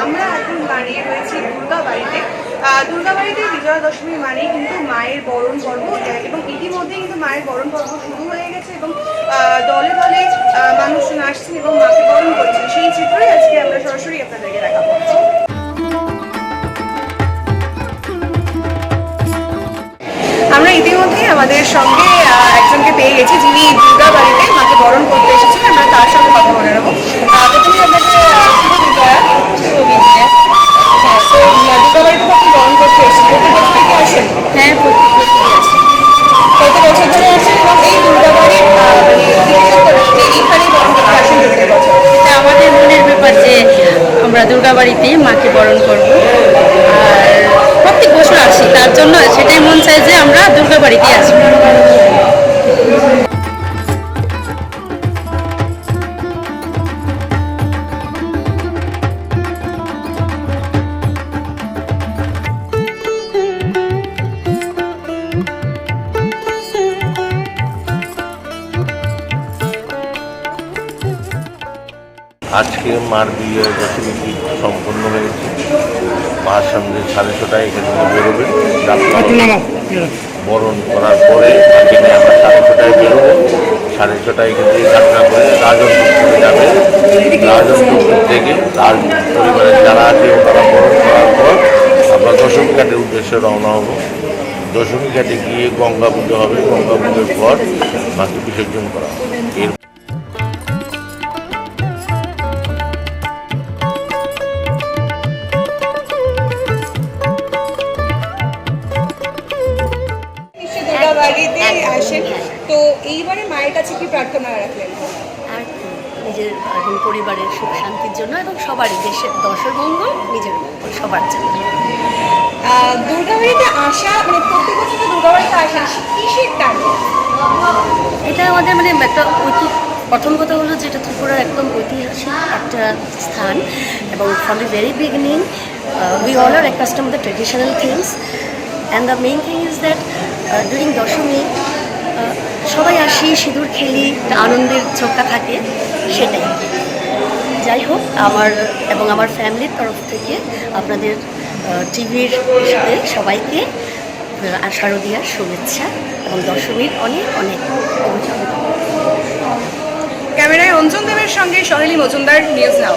আমরা এখন দাঁড়িয়ে রয়েছি দুর্গাবাড়িতে। দুর্গাবাড়িতে বিজয়া দশমী মানেই কিন্তু মায়ের বরণ পর্ব, এবং ইতিমধ্যে কিন্তু মায়ের বরণ পর্ব শুরু হয়ে গেছে এবং দলে দলে মানুষজন আসছেন এবং মাকে বরণ করছেন। সেই চিত্রই আজকে আমরা সরাসরি আপনাদেরকে দেখাবো। আমরা ইতিমধ্যে আমাদের সঙ্গে একজনকে পেয়ে গেছি যিনি দুর্গাবাড়িতে মাকে বরণ করতে এসেছেন। আমরা তার সঙ্গে কথা বলে নেবো। প্রথমে আপনাকে দুর্গাবাড়িতে আপনি বরণ করতে এসেছেন, প্রতি বছর থেকে আসেন? হ্যাঁ, প্রত্যেক বছরই আসে। কত বছর ধরে আসেন এবং এই দুর্গাবাড়ির এইখানেই বরণ করতে আসেন প্রত্যেক বছর? এটা আমাদের মনের ব্যাপার যে আমরা দুর্গাবাড়িতে মাকে বরণ করব, আর প্রত্যেক বছর আসি, তার জন্য সেটাই মন চায় যে আমরা দুর্গাবাড়িতে আসবো। আজকে মার বিয়ে দশমী সম্পন্ন হয়েছে। মার সঙ্গে 6:30টায় এখানে বেরোবে যাত্রা বরণ করার পরে এখানে আমরা 6:30টায় বেরোবো। 6:30টায় এখান থেকে যাত্রা করে রাজনপুর যাবে। রাজনপুর থেকে পরিবারের যারা আছে তারা বরণ করার পর আমরা দশমী ঘাটের উদ্দেশ্যে রওনা হব। দশমী ঘাটে গিয়ে গঙ্গা পুজো হবে। গঙ্গা পুজোর পর মাকে বিসর্জন করা হবে। দুর্গাবাড়িতে আসেন, তো এইবারে মায়ের কাছে কি প্রার্থনা রাখলেন? আর নিজের এবং পরিবারের সুখ শান্তির জন্য এবং সবারই, দেশের দশের মঙ্গল, নিজের মঙ্গল, সবার জন্য। দুর্গাবাড়িতে আসা মানে প্রত্যেক বছর দুর্গাবাড়িতে আসেন কিসের টানে? এটা আমাদের মানে একটা প্রথম কথা হলো যে এটা ত্রিপুরার একদম ঐতিহাসিক একটা স্থান, এবং from the very beginning we all are accustomed the traditional things, and the main thing is that during Dashami সবাই আসি, সিঁদুর খেলি, একটা আনন্দের ঝোঁকা থাকে, সেটাই। যাই হোক, আমার এবং আমার ফ্যামিলির তরফ থেকে আপনাদের টিভির সাথে সবাইকে শারদীয়ার শুভেচ্ছা এবং দশমীর অনেক অনেক অভিনন্দন। ক্যামেরায় অঞ্জন দেবের সঙ্গে সোহেলি মজুমদার, নিউজ নাও।